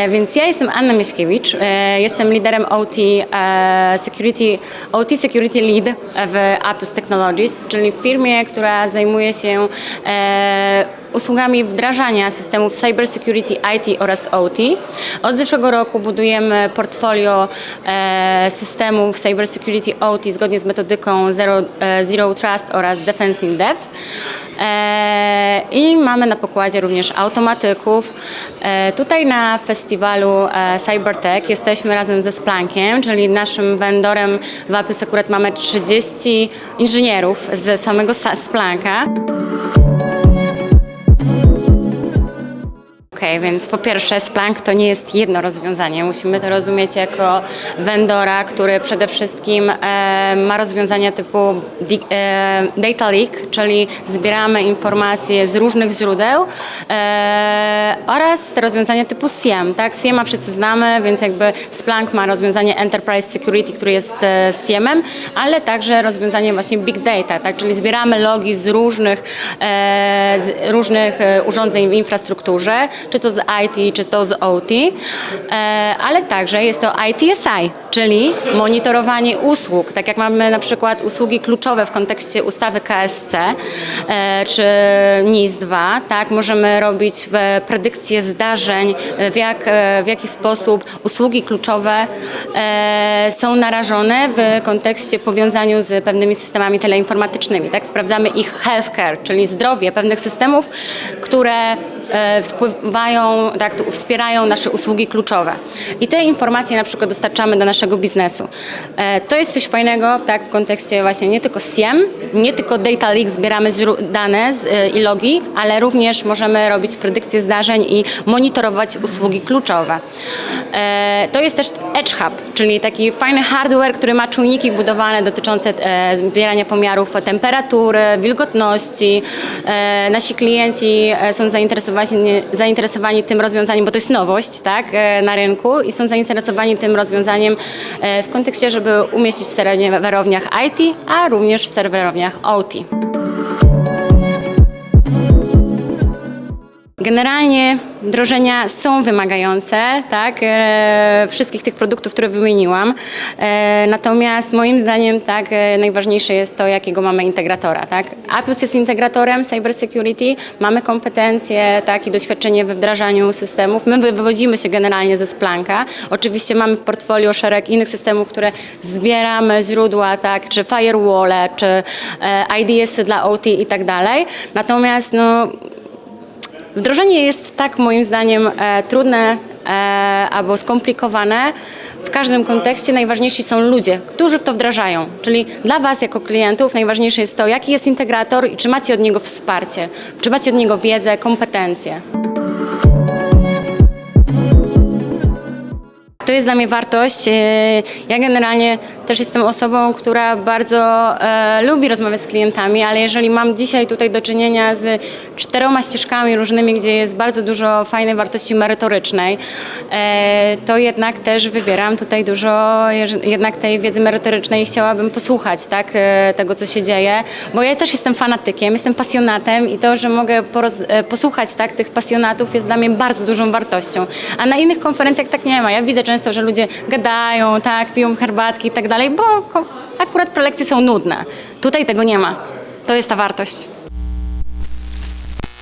Więc ja jestem Anna Mieśkiewicz, jestem liderem OT Security Lead w Appius Technologies, czyli w firmie, która zajmuje się usługami wdrażania systemów Cyber Security, IT oraz OT. Od zeszłego roku budujemy portfolio systemów Cyber Security OT zgodnie z metodyką Zero Trust oraz Defense in Depth. I mamy na pokładzie również automatyków. Tutaj na festiwalu CyberTech jesteśmy razem ze Splunkiem, czyli naszym vendorem w Appius akurat mamy 30 inżynierów z samego Splunka. Więc po pierwsze Splunk to nie jest jedno rozwiązanie. Musimy to rozumieć jako vendora, który przede wszystkim ma rozwiązania typu data leak, czyli zbieramy informacje z różnych źródeł oraz rozwiązania typu SIEM. Tak? SIEM-a wszyscy znamy, więc jakby Splunk ma rozwiązanie Enterprise Security, który jest SIEM-em, ale także rozwiązanie właśnie Big Data, tak? Czyli zbieramy logi z różnych urządzeń w infrastrukturze, czy to z IT, czy to z OT, ale także jest to ITSI, czyli monitorowanie usług, tak jak mamy na przykład usługi kluczowe w kontekście ustawy KSC czy NIS-2, tak, możemy robić predykcje zdarzeń, w jaki sposób usługi kluczowe są narażone w kontekście, w powiązaniu z pewnymi systemami teleinformatycznymi, tak, sprawdzamy ich healthcare, czyli zdrowie pewnych systemów, które wpływają, tak, wspierają nasze usługi kluczowe. I te informacje na przykład dostarczamy do naszego biznesu. To jest coś fajnego, tak, w kontekście właśnie nie tylko SIEM, nie tylko data leak, zbieramy dane i logi, ale również możemy robić predykcje zdarzeń i monitorować usługi kluczowe. To jest też Edge Hub, czyli taki fajny hardware, który ma czujniki wbudowane dotyczące zbierania pomiarów temperatury, wilgotności. Nasi klienci są zainteresowani tym rozwiązaniem, bo to jest nowość, tak, na rynku i są zainteresowani tym rozwiązaniem w kontekście, żeby umieścić w serwerowniach IT, a również w serwerowniach OT. Generalnie wdrożenia są wymagające, tak, wszystkich tych produktów, które wymieniłam. Natomiast moim zdaniem tak, najważniejsze jest to, jakiego mamy integratora. Tak. Appius jest integratorem Cyber Security, mamy kompetencje, tak, i doświadczenie we wdrażaniu systemów. My wywodzimy się generalnie ze Splunka. Oczywiście mamy w portfolio szereg innych systemów, które zbieramy źródła, tak, czy firewall, czy IDS-y dla OT i tak dalej. Natomiast wdrożenie jest tak moim zdaniem trudne albo skomplikowane. W każdym kontekście najważniejsi są ludzie, którzy w to wdrażają. Czyli dla Was jako klientów najważniejsze jest to, jaki jest integrator i czy macie od niego wsparcie, czy macie od niego wiedzę, kompetencje. To jest dla mnie wartość. Ja generalnie też jestem osobą, która bardzo lubi rozmawiać z klientami, ale jeżeli mam dzisiaj tutaj do czynienia z 4 ścieżkami różnymi, gdzie jest bardzo dużo fajnej wartości merytorycznej, to jednak też wybieram tutaj dużo jednak tej wiedzy merytorycznej i chciałabym posłuchać, tak, tego, co się dzieje, bo ja też jestem fanatykiem, jestem pasjonatem i to, że mogę posłuchać, tak, tych pasjonatów jest dla mnie bardzo dużą wartością. A na innych konferencjach tak nie ma. Ja widzę często, że ludzie gadają, tak, piją herbatki i tak dalej, bo akurat prelekcje są nudne. Tutaj tego nie ma. To jest ta wartość.